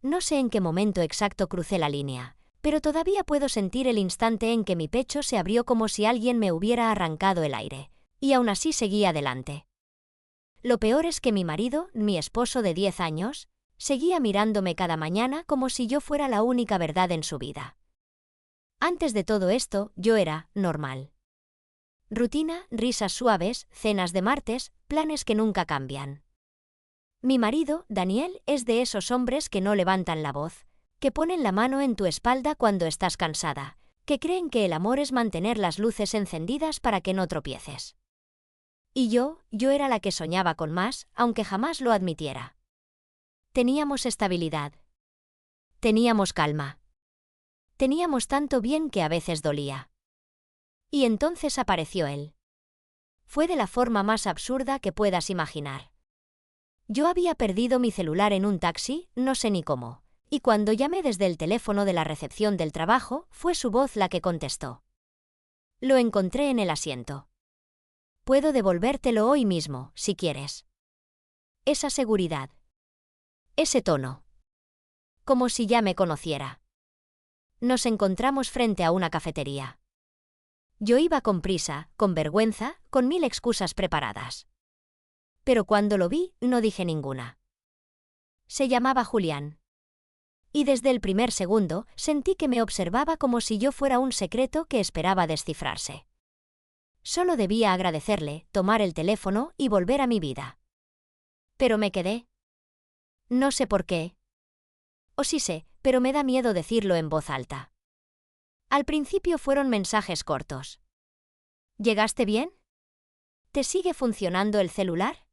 No sé en qué momento exacto crucé la línea, pero todavía puedo sentir el instante en que mi pecho se abrió como si alguien me hubiera arrancado el aire, y aún así seguí adelante. Lo peor es que mi marido, mi esposo de 10 años, seguía mirándome cada mañana como si yo fuera la única verdad en su vida. Antes de todo esto, yo era normal. Rutina, risas suaves, cenas de martes, planes que nunca cambian. Mi marido, Daniel, es de esos hombres que no levantan la voz, que ponen la mano en tu espalda cuando estás cansada, que creen que el amor es mantener las luces encendidas para que no tropieces. Y yo era la que soñaba con más, aunque jamás lo admitiera. Teníamos estabilidad. Teníamos calma. Teníamos tanto bien que a veces dolía. Y entonces apareció él. Fue de la forma más absurda que puedas imaginar. Yo había perdido mi celular en un taxi, no sé ni cómo, y cuando llamé desde el teléfono de la recepción del trabajo, fue su voz la que contestó. Lo encontré en el asiento. Puedo devolvértelo hoy mismo, si quieres. Esa seguridad. Ese tono. Como si ya me conociera. Nos encontramos frente a una cafetería. Yo iba con prisa, con vergüenza, con 1000 excusas preparadas. Pero cuando lo vi, no dije ninguna. Se llamaba Julián. Y desde el primer segundo, sentí que me observaba como si yo fuera un secreto que esperaba descifrarse. Solo debía agradecerle, tomar el teléfono y volver a mi vida. Pero me quedé. No sé por qué. O sí sé, pero me da miedo decirlo en voz alta. Al principio fueron mensajes cortos. ¿Llegaste bien? ¿Te sigue funcionando el celular?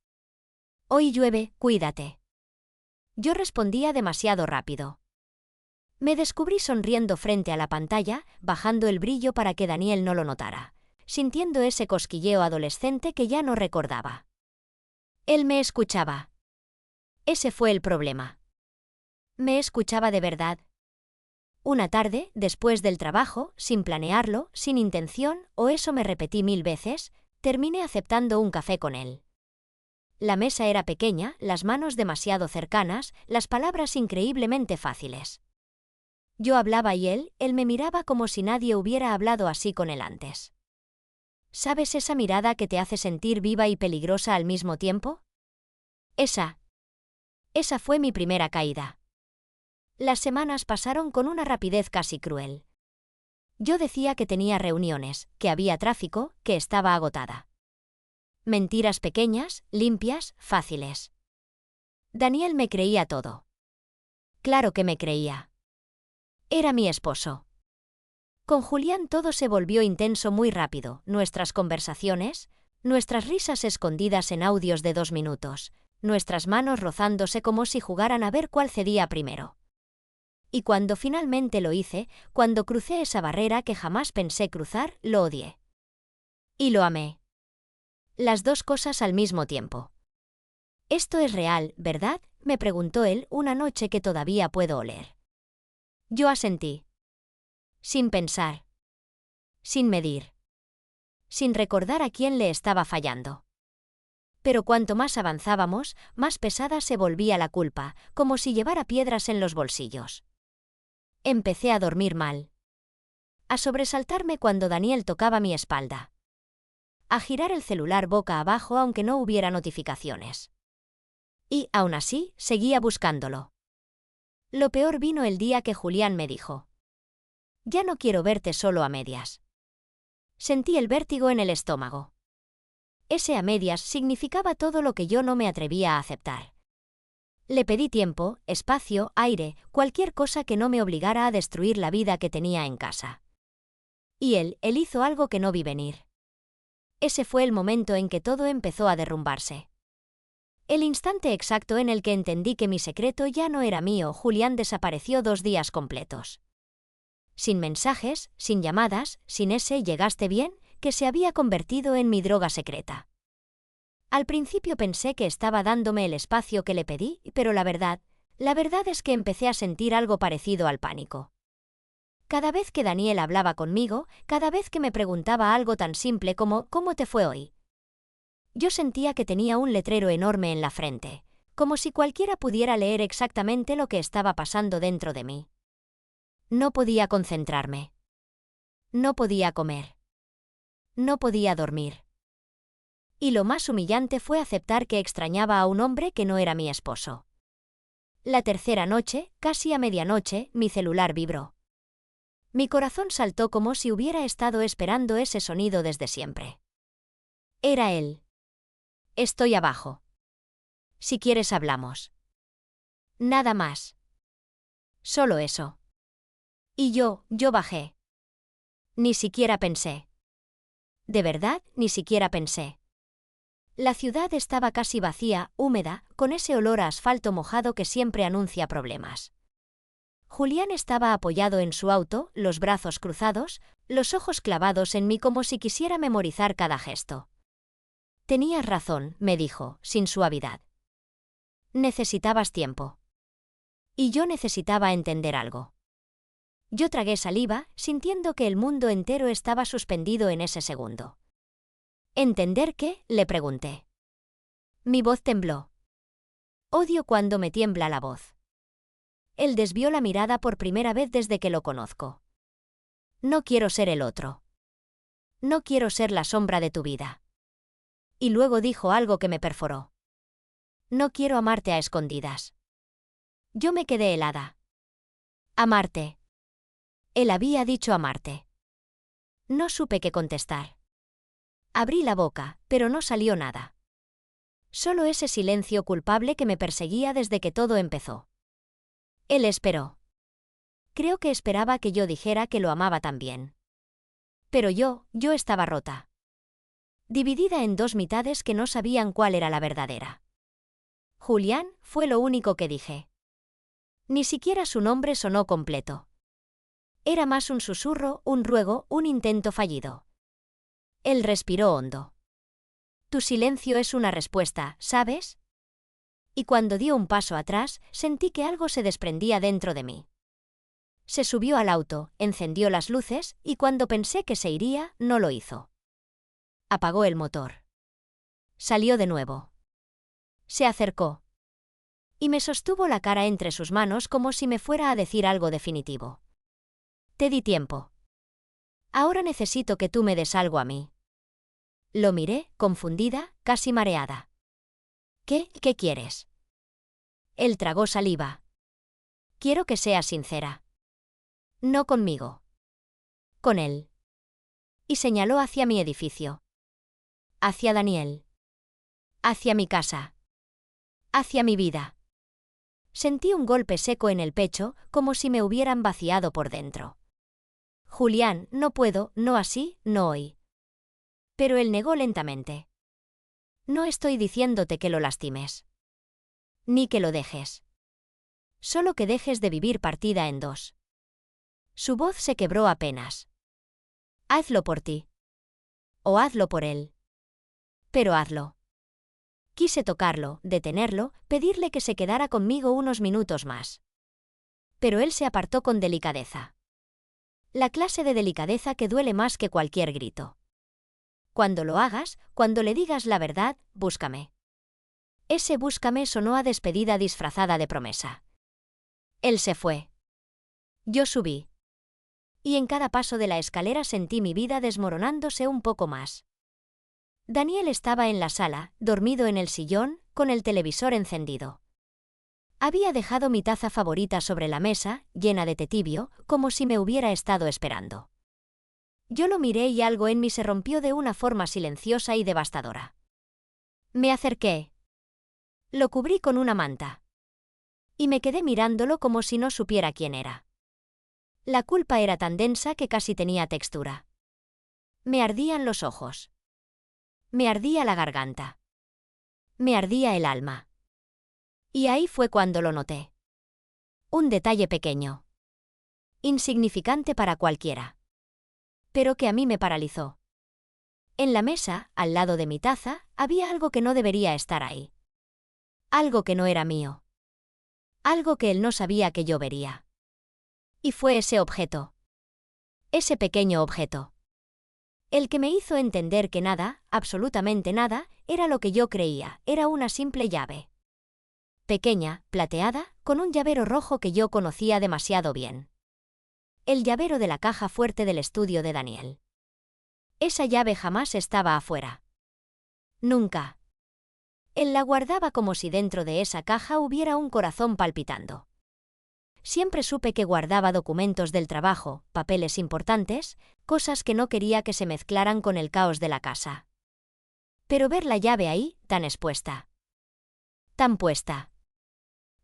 Hoy llueve, cuídate. Yo respondía demasiado rápido. Me descubrí sonriendo frente a la pantalla, bajando el brillo para que Daniel no lo notara, sintiendo ese cosquilleo adolescente que ya no recordaba. Él me escuchaba. Ese fue el problema. Me escuchaba de verdad. Una tarde, después del trabajo, sin planearlo, sin intención, o eso me repetí 1000 veces, terminé aceptando un café con él. La mesa era pequeña, las manos demasiado cercanas, las palabras increíblemente fáciles. Yo hablaba y él me miraba como si nadie hubiera hablado así con él antes. ¿Sabes esa mirada que te hace sentir viva y peligrosa al mismo tiempo? Esa fue mi primera caída. Las semanas pasaron con una rapidez casi cruel. Yo decía que tenía reuniones, que había tráfico, que estaba agotada. Mentiras pequeñas, limpias, fáciles. Daniel me creía todo. Claro que me creía. Era mi esposo. Con Julián todo se volvió intenso muy rápido, nuestras conversaciones, nuestras risas escondidas en audios de 2 minutos, nuestras manos rozándose como si jugaran a ver cuál cedía primero. Y cuando finalmente lo hice, cuando crucé esa barrera que jamás pensé cruzar, lo odié. Y lo amé. Las dos cosas al mismo tiempo. «Esto es real, ¿verdad?», me preguntó él una noche que todavía puedo oler. Yo asentí. Sin pensar. Sin medir. Sin recordar a quién le estaba fallando. Pero cuanto más avanzábamos, más pesada se volvía la culpa, como si llevara piedras en los bolsillos. Empecé a dormir mal. A sobresaltarme cuando Daniel tocaba mi espalda. A girar el celular boca abajo aunque no hubiera notificaciones. Y, aún así, seguía buscándolo. Lo peor vino el día que Julián me dijo: «Ya no quiero verte solo a medias». Sentí el vértigo en el estómago. Ese a medias significaba todo lo que yo no me atrevía a aceptar. Le pedí tiempo, espacio, aire, cualquier cosa que no me obligara a destruir la vida que tenía en casa. Y él hizo algo que no vi venir. Ese fue el momento en que todo empezó a derrumbarse. El instante exacto en el que entendí que mi secreto ya no era mío. Julián desapareció 2 días completos. Sin mensajes, sin llamadas, sin ese «¿llegaste bien?», que se había convertido en mi droga secreta. Al principio pensé que estaba dándome el espacio que le pedí, pero la verdad es que empecé a sentir algo parecido al pánico. Cada vez que Daniel hablaba conmigo, cada vez que me preguntaba algo tan simple como «¿Cómo te fue hoy?», yo sentía que tenía un letrero enorme en la frente, como si cualquiera pudiera leer exactamente lo que estaba pasando dentro de mí. No podía concentrarme. No podía comer. No podía dormir. Y lo más humillante fue aceptar que extrañaba a un hombre que no era mi esposo. La tercera noche, casi a medianoche, mi celular vibró. Mi corazón saltó como si hubiera estado esperando ese sonido desde siempre. Era él. Estoy abajo. Si quieres hablamos. Nada más. Solo eso. Y yo bajé. Ni siquiera pensé. De verdad, ni siquiera pensé. La ciudad estaba casi vacía, húmeda, con ese olor a asfalto mojado que siempre anuncia problemas. Julián estaba apoyado en su auto, los brazos cruzados, los ojos clavados en mí como si quisiera memorizar cada gesto. Tenías razón, me dijo, sin suavidad. Necesitabas tiempo. Y yo necesitaba entender algo. Yo tragué saliva, sintiendo que el mundo entero estaba suspendido en ese segundo. ¿Entender qué?, le pregunté. Mi voz tembló. Odio cuando me tiembla la voz. Él desvió la mirada por primera vez desde que lo conozco. No quiero ser el otro. No quiero ser la sombra de tu vida. Y luego dijo algo que me perforó. No quiero amarte a escondidas. Yo me quedé helada. Amarte. Él había dicho amarte. No supe qué contestar. Abrí la boca, pero no salió nada. Solo ese silencio culpable que me perseguía desde que todo empezó. Él esperó. Creo que esperaba que yo dijera que lo amaba también. Pero yo estaba rota. Dividida en dos mitades que no sabían cuál era la verdadera. Julián, fue lo único que dije. Ni siquiera su nombre sonó completo. Era más un susurro, un ruego, un intento fallido. Él respiró hondo. Tu silencio es una respuesta, ¿sabes? Y cuando dio un paso atrás, sentí que algo se desprendía dentro de mí. Se subió al auto, encendió las luces, y cuando pensé que se iría, no lo hizo. Apagó el motor. Salió de nuevo. Se acercó. Y me sostuvo la cara entre sus manos como si me fuera a decir algo definitivo. Te di tiempo. Ahora necesito que tú me des algo a mí. Lo miré, confundida, casi mareada. ¿Qué quieres? Él tragó saliva. Quiero que seas sincera. No conmigo. Con él. Y señaló hacia mi edificio. Hacia Daniel. Hacia mi casa. Hacia mi vida. Sentí un golpe seco en el pecho, como si me hubieran vaciado por dentro. Julián, no puedo, no así, no hoy. Pero él negó lentamente. No estoy diciéndote que lo lastimes. Ni que lo dejes. Solo que dejes de vivir partida en dos. Su voz se quebró apenas. Hazlo por ti. O hazlo por él. Pero hazlo. Quise tocarlo, detenerlo, pedirle que se quedara conmigo unos minutos más. Pero él se apartó con delicadeza. La clase de delicadeza que duele más que cualquier grito. Cuando lo hagas, cuando le digas la verdad, búscame. Ese búscame sonó a despedida disfrazada de promesa. Él se fue. Yo subí. Y en cada paso de la escalera sentí mi vida desmoronándose un poco más. Daniel estaba en la sala, dormido en el sillón, con el televisor encendido. Había dejado mi taza favorita sobre la mesa, llena de té tibio, como si me hubiera estado esperando. Yo lo miré y algo en mí se rompió de una forma silenciosa y devastadora. Me acerqué. Lo cubrí con una manta. Y me quedé mirándolo como si no supiera quién era. La culpa era tan densa que casi tenía textura. Me ardían los ojos. Me ardía la garganta. Me ardía el alma. Y ahí fue cuando lo noté. Un detalle pequeño. Insignificante para cualquiera. Pero que a mí me paralizó. En la mesa, al lado de mi taza, había algo que no debería estar ahí. Algo que no era mío. Algo que él no sabía que yo vería. Y fue ese objeto. Ese pequeño objeto. El que me hizo entender que nada, absolutamente nada, era lo que yo creía, era una simple llave. pequeña, plateada, con un llavero rojo que yo conocía demasiado bien. El llavero de la caja fuerte del estudio de Daniel. Esa llave jamás estaba afuera. Nunca. Él la guardaba como si dentro de esa caja hubiera un corazón palpitando. Siempre supe que guardaba documentos del trabajo, papeles importantes, cosas que no quería que se mezclaran con el caos de la casa. Pero ver la llave ahí, tan expuesta. Tan puesta.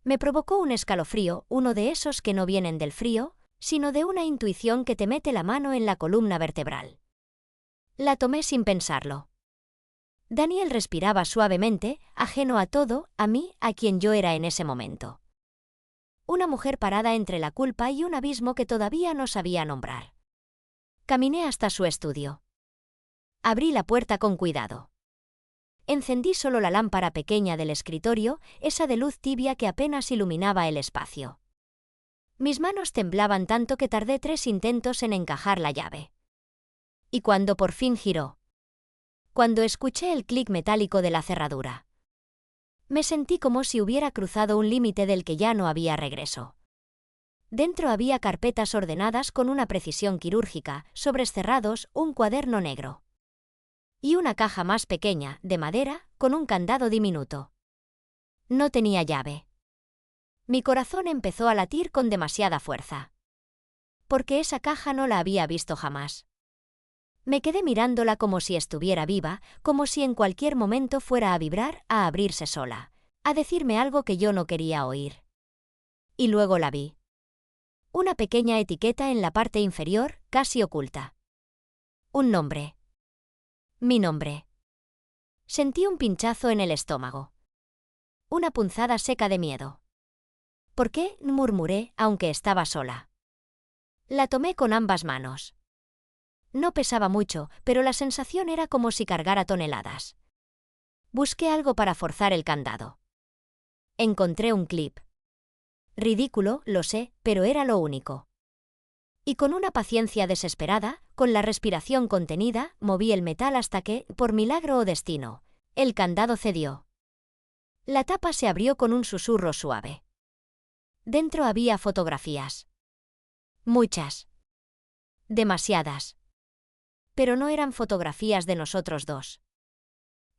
Me provocó un escalofrío, uno de esos que no vienen del frío, sino de una intuición que te mete la mano en la columna vertebral. La tomé sin pensarlo. Daniel respiraba suavemente, ajeno a todo, a mí, a quien yo era en ese momento. Una mujer parada entre la culpa y un abismo que todavía no sabía nombrar. Caminé hasta su estudio. Abrí la puerta con cuidado. Encendí solo la lámpara pequeña del escritorio, esa de luz tibia que apenas iluminaba el espacio. Mis manos temblaban tanto que tardé 3 intentos en encajar la llave. Y cuando por fin giró. Cuando escuché el clic metálico de la cerradura. Me sentí como si hubiera cruzado un límite del que ya no había regreso. Dentro había carpetas ordenadas con una precisión quirúrgica, sobres cerrados, un cuaderno negro. Y una caja más pequeña, de madera, con un candado diminuto. No tenía llave. Mi corazón empezó a latir con demasiada fuerza. Porque esa caja no la había visto jamás. Me quedé mirándola como si estuviera viva, como si en cualquier momento fuera a vibrar, a abrirse sola, a decirme algo que yo no quería oír. Y luego la vi. Una pequeña etiqueta en la parte inferior, casi oculta. Un nombre. Mi nombre. Sentí un pinchazo en el estómago. Una punzada seca de miedo. ¿Por qué?, murmuré, aunque estaba sola. La tomé con ambas manos. No pesaba mucho, pero la sensación era como si cargara toneladas. Busqué algo para forzar el candado. Encontré un clip. Ridículo, lo sé, pero era lo único. Y con una paciencia desesperada, con la respiración contenida, moví el metal hasta que, por milagro o destino, el candado cedió. La tapa se abrió con un susurro suave. Dentro había fotografías. Muchas. Demasiadas. Pero no eran fotografías de nosotros dos.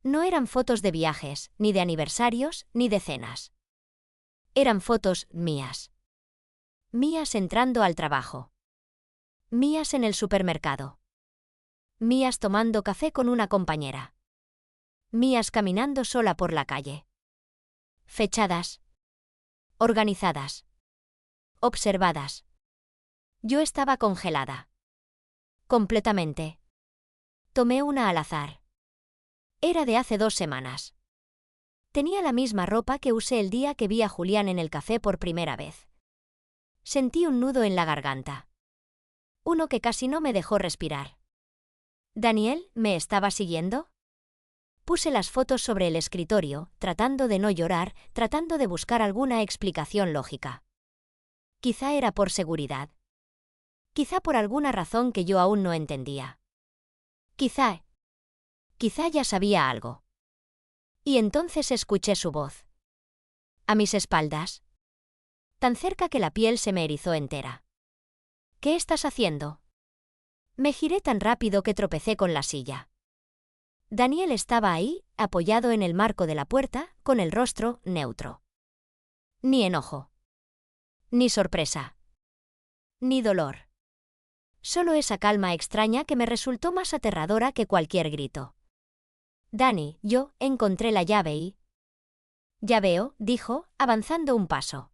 No eran fotos de viajes, ni de aniversarios, ni de cenas. Eran fotos mías. Mías entrando al trabajo. Mías en el supermercado. Mías tomando café con una compañera. Mías caminando sola por la calle. Fechadas. Organizadas. Observadas. Yo estaba congelada. Completamente. Tomé una al azar. Era de hace 2 semanas. Tenía la misma ropa que usé el día que vi a Julián en el café por primera vez. Sentí un nudo en la garganta. Uno que casi no me dejó respirar. ¿Daniel me estaba siguiendo? Puse las fotos sobre el escritorio, tratando de no llorar, tratando de buscar alguna explicación lógica. Quizá era por seguridad. Quizá por alguna razón que yo aún no entendía. Quizá ya sabía algo. Y entonces escuché su voz. A mis espaldas. Tan cerca que la piel se me erizó entera. ¿Qué estás haciendo? Me giré tan rápido que tropecé con la silla. Daniel estaba ahí, apoyado en el marco de la puerta, con el rostro neutro. Ni enojo. Ni sorpresa. Ni dolor. Solo esa calma extraña que me resultó más aterradora que cualquier grito. Dani, yo encontré la llave y... Ya veo, dijo, avanzando un paso.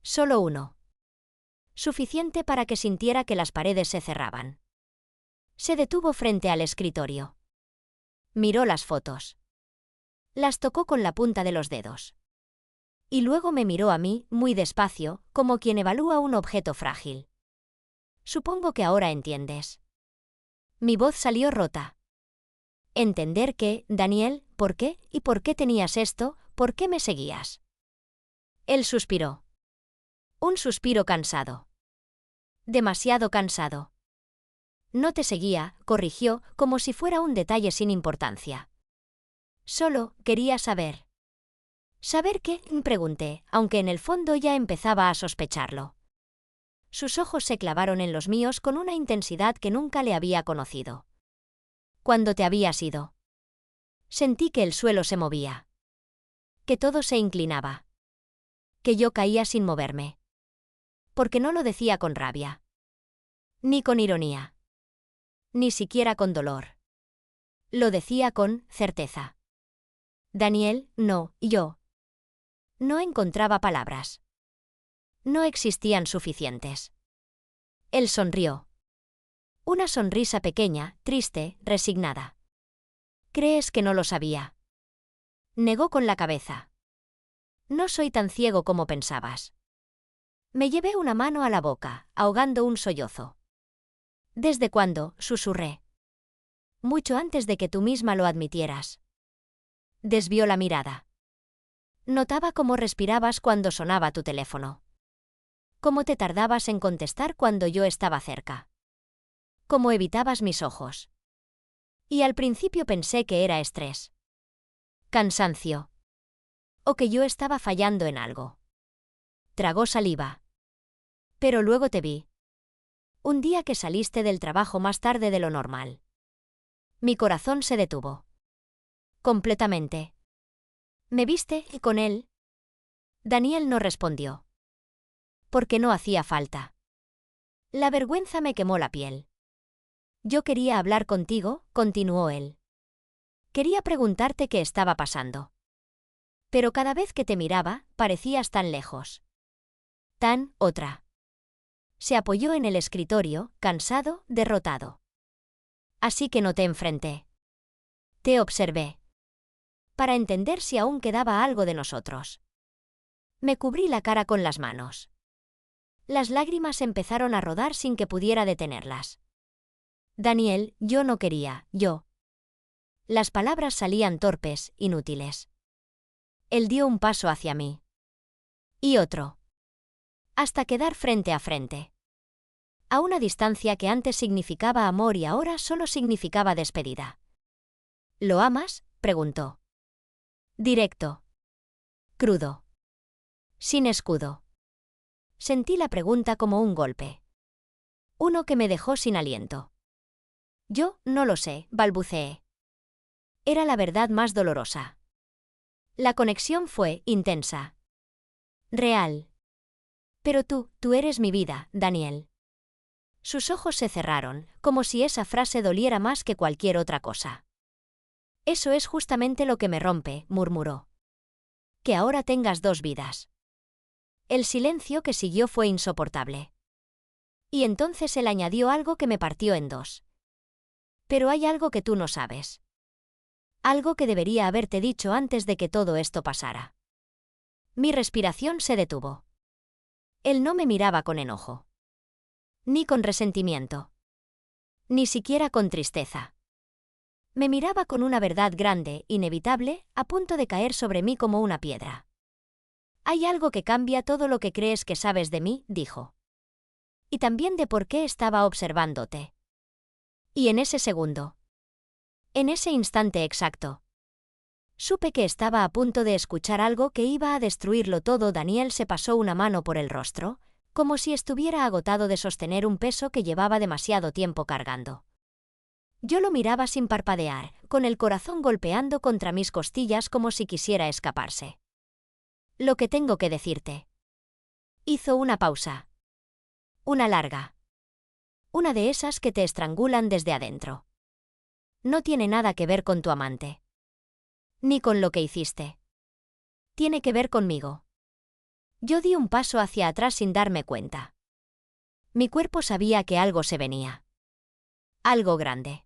Solo uno. Suficiente para que sintiera que las paredes se cerraban. Se detuvo frente al escritorio. Miró las fotos. Las tocó con la punta de los dedos. Y luego me miró a mí, muy despacio, como quien evalúa un objeto frágil. Supongo que ahora entiendes. Mi voz salió rota. Entender qué, Daniel, ¿por qué? ¿Y por qué tenías esto? ¿Por qué me seguías? Él suspiró. Un suspiro cansado. Demasiado cansado. No te seguía, corrigió, como si fuera un detalle sin importancia. Solo quería saber. ¿Saber qué? Pregunté, aunque en el fondo ya empezaba a sospecharlo. Sus ojos se clavaron en los míos con una intensidad que nunca le había conocido. ¿Cuándo te habías ido? Sentí que el suelo se movía. Que todo se inclinaba. Que yo caía sin moverme. Porque no lo decía con rabia. Ni con ironía. Ni siquiera con dolor. Lo decía con certeza. Daniel, no, yo. No encontraba palabras. No existían suficientes. Él sonrió. Una sonrisa pequeña, triste, resignada. ¿Crees que no lo sabía? Negó con la cabeza. No soy tan ciego como pensabas. Me llevé una mano a la boca, ahogando un sollozo. ¿Desde cuándo? Susurré. Mucho antes de que tú misma lo admitieras. Desvió la mirada. Notaba cómo respirabas cuando sonaba tu teléfono. Cómo te tardabas en contestar cuando yo estaba cerca. Cómo evitabas mis ojos. Y al principio pensé que era estrés. Cansancio. O que yo estaba fallando en algo. Tragó saliva. Pero luego te vi. Un día que saliste del trabajo más tarde de lo normal. Mi corazón se detuvo. Completamente. ¿Me viste con él? Daniel no respondió. Porque no hacía falta. La vergüenza me quemó la piel. Yo quería hablar contigo, continuó él. Quería preguntarte qué estaba pasando. Pero cada vez que te miraba, parecías tan lejos. Tan otra. Se apoyó en el escritorio, cansado, derrotado. Así que no te enfrenté. Te observé. Para entender si aún quedaba algo de nosotros. Me cubrí la cara con las manos. Las lágrimas empezaron a rodar sin que pudiera detenerlas. Daniel, yo no quería, yo. Las palabras salían torpes, inútiles. Él dio un paso hacia mí. Y otro. Hasta quedar frente a frente. A una distancia que antes significaba amor y ahora solo significaba despedida. ¿Lo amas? Preguntó. Directo. Crudo. Sin escudo. Sentí la pregunta como un golpe. Uno que me dejó sin aliento. Yo no lo sé, balbuceé. Era la verdad más dolorosa. La conexión fue intensa. Real. Pero tú eres mi vida, Daniel. Sus ojos se cerraron, como si esa frase doliera más que cualquier otra cosa. Eso es justamente lo que me rompe, murmuró. Que ahora tengas dos vidas. El silencio que siguió fue insoportable. Y entonces él añadió algo que me partió en dos. Pero hay algo que tú no sabes. Algo que debería haberte dicho antes de que todo esto pasara. Mi respiración se detuvo. Él no me miraba con enojo. Ni con resentimiento. Ni siquiera con tristeza. Me miraba con una verdad grande, inevitable, a punto de caer sobre mí como una piedra. Hay algo que cambia todo lo que crees que sabes de mí, dijo. Y también de por qué estaba observándote. Y en ese segundo. En ese instante exacto. Supe que estaba a punto de escuchar algo que iba a destruirlo todo. Daniel se pasó una mano por el rostro, como si estuviera agotado de sostener un peso que llevaba demasiado tiempo cargando. Yo lo miraba sin parpadear, con el corazón golpeando contra mis costillas como si quisiera escaparse. Lo que tengo que decirte. Hizo una pausa. Una larga. Una de esas que te estrangulan desde adentro. No tiene nada que ver con tu amante. Ni con lo que hiciste. Tiene que ver conmigo. Yo di un paso hacia atrás sin darme cuenta. Mi cuerpo sabía que algo se venía. Algo grande.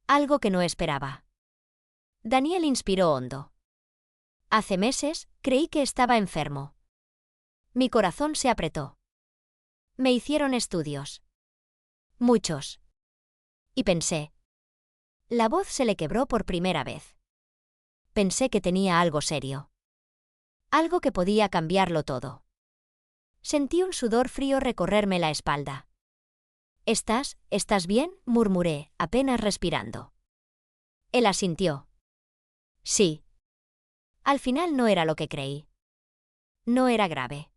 Algo que no esperaba. Daniel inspiró hondo. Hace meses, creí que estaba enfermo. Mi corazón se apretó. Me hicieron estudios. Muchos. Y pensé. La voz se le quebró por primera vez. Pensé que tenía algo serio. Algo que podía cambiarlo todo. Sentí un sudor frío recorrerme la espalda. ¿Estás bien?, murmuré, apenas respirando. Él asintió. Sí. Al final no era lo que creí. No era grave.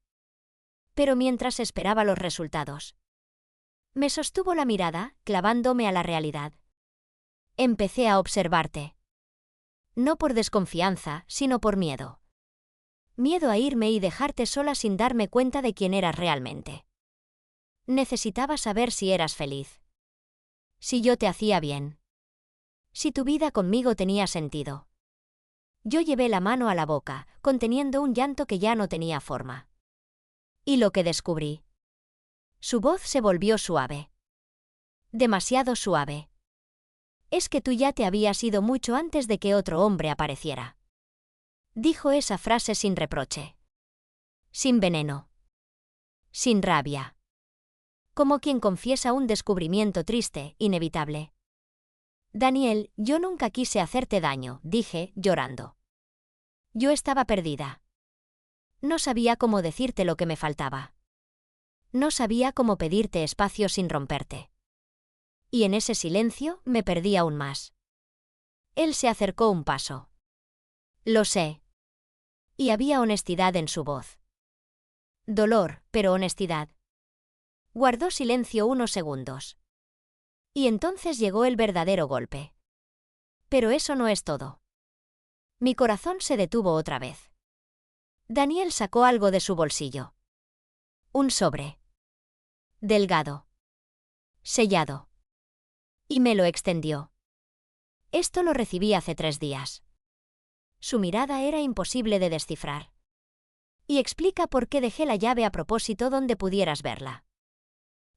Pero mientras esperaba los resultados, me sostuvo la mirada, clavándome a la realidad. Empecé a observarte. No por desconfianza, sino por miedo. Miedo a irme y dejarte sola sin darme cuenta de quién eras realmente. Necesitaba saber si eras feliz. Si yo te hacía bien. Si tu vida conmigo tenía sentido. Yo llevé la mano a la boca, conteniendo un llanto que ya no tenía forma. ¿Y lo que descubrí? Su voz se volvió suave. Demasiado suave. Es que tú ya te habías ido mucho antes de que otro hombre apareciera. Dijo esa frase sin reproche. Sin veneno. Sin rabia. Como quien confiesa un descubrimiento triste, inevitable. Daniel, yo nunca quise hacerte daño, dije, llorando. Yo estaba perdida. No sabía cómo decirte lo que me faltaba. No sabía cómo pedirte espacio sin romperte. Y en ese silencio me perdí aún más. Él se acercó un paso. Lo sé. Y había honestidad en su voz. Dolor, pero honestidad. Guardó silencio unos segundos. Y entonces llegó el verdadero golpe. Pero eso no es todo. Mi corazón se detuvo otra vez. Daniel sacó algo de su bolsillo. Un sobre. Delgado. Sellado. Y me lo extendió. Esto lo recibí hace 3 días. Su mirada era imposible de descifrar. Y explica por qué dejé la llave a propósito donde pudieras verla.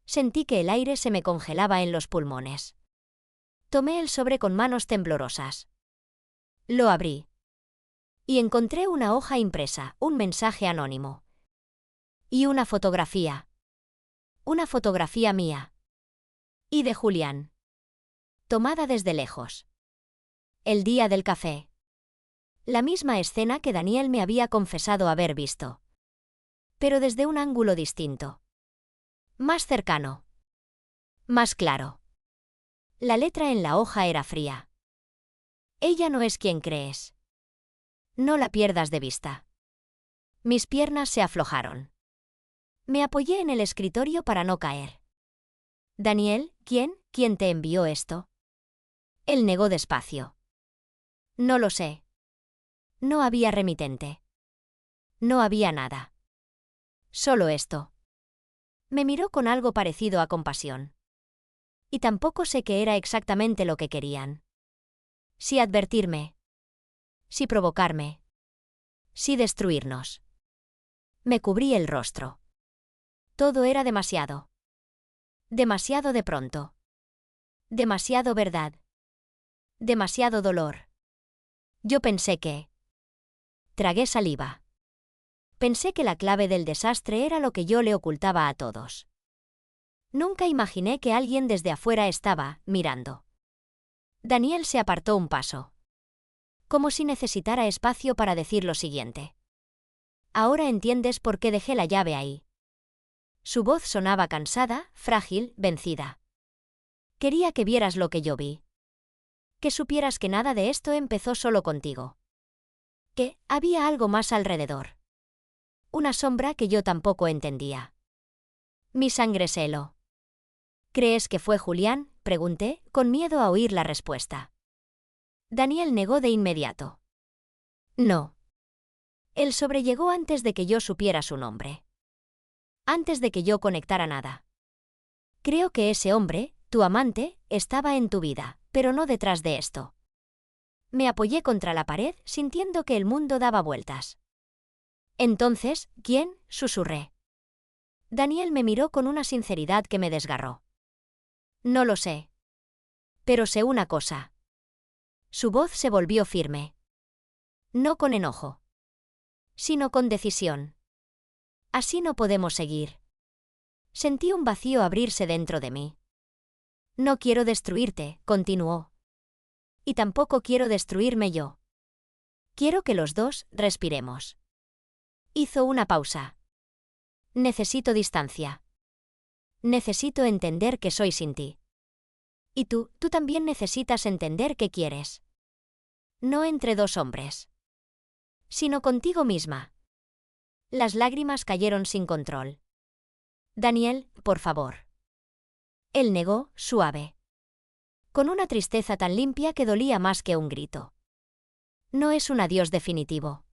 Sentí que el aire se me congelaba en los pulmones. Tomé el sobre con manos temblorosas. Lo abrí. Y encontré una hoja impresa, un mensaje anónimo. Y una fotografía. Una fotografía mía. Y de Julián. Tomada desde lejos. El día del café. La misma escena que Daniel me había confesado haber visto. Pero desde un ángulo distinto. Más cercano. Más claro. La letra en la hoja era fría. Ella no es quien crees. No la pierdas de vista. Mis piernas se aflojaron. Me apoyé en el escritorio para no caer. Daniel, ¿quién te envió esto? Él negó despacio. No lo sé. No había remitente. No había nada. Solo esto. Me miró con algo parecido a compasión. Y tampoco sé qué era exactamente lo que querían. Si advertirme. Si provocarme. Si destruirnos. Me cubrí el rostro. Todo era demasiado. Demasiado de pronto. Demasiado verdad. Demasiado dolor. Yo pensé que... Tragué saliva. Pensé que la clave del desastre era lo que yo le ocultaba a todos. Nunca imaginé que alguien desde afuera estaba mirando. Daniel se apartó un paso. Como si necesitara espacio para decir lo siguiente. Ahora entiendes por qué dejé la llave ahí. Su voz sonaba cansada, frágil, vencida. Quería que vieras lo que yo vi. Que supieras que nada de esto empezó solo contigo. Que había algo más alrededor. Una sombra que yo tampoco entendía. Mi sangre se heló. ¿Crees que fue Julián?, pregunté, con miedo a oír la respuesta. Daniel negó de inmediato. No. El sobre llegó antes de que yo supiera su nombre. Antes de que yo conectara nada. Creo que ese hombre, tu amante, estaba en tu vida, pero no detrás de esto. Me apoyé contra la pared, sintiendo que el mundo daba vueltas. Entonces, ¿quién?, susurré. Daniel me miró con una sinceridad que me desgarró. No lo sé. Pero sé una cosa. Su voz se volvió firme. No con enojo. Sino con decisión. Así no podemos seguir. Sentí un vacío abrirse dentro de mí. No quiero destruirte, continuó. Y tampoco quiero destruirme yo. Quiero que los dos respiremos. Hizo una pausa. Necesito distancia. Necesito entender que soy sin ti. Y tú también necesitas entender que quieres. No entre dos hombres. sino contigo misma. Las lágrimas cayeron sin control. Daniel, por favor. Él negó, suave. Con una tristeza tan limpia que dolía más que un grito. No es un adiós definitivo.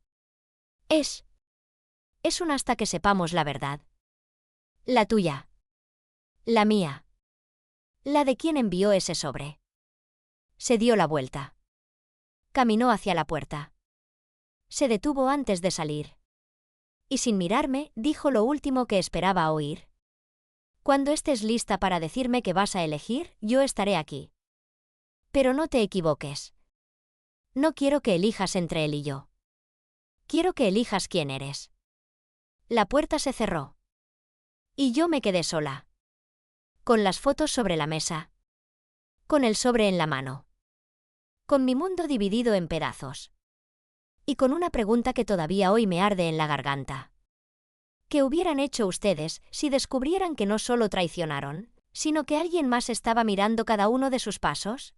Es un hasta que sepamos la verdad. La tuya. La mía. La de quien envió ese sobre. Se dio la vuelta. Caminó hacia la puerta. Se detuvo antes de salir. Y sin mirarme, dijo lo último que esperaba oír. Cuando estés lista para decirme que vas a elegir, yo estaré aquí. Pero no te equivoques. No quiero que elijas entre él y yo. Quiero que elijas quién eres. La puerta se cerró. Y yo me quedé sola. Con las fotos sobre la mesa. Con el sobre en la mano. Con mi mundo dividido en pedazos. Y con una pregunta que todavía hoy me arde en la garganta. ¿Qué hubieran hecho ustedes si descubrieran que no solo traicionaron, sino que alguien más estaba mirando cada uno de sus pasos?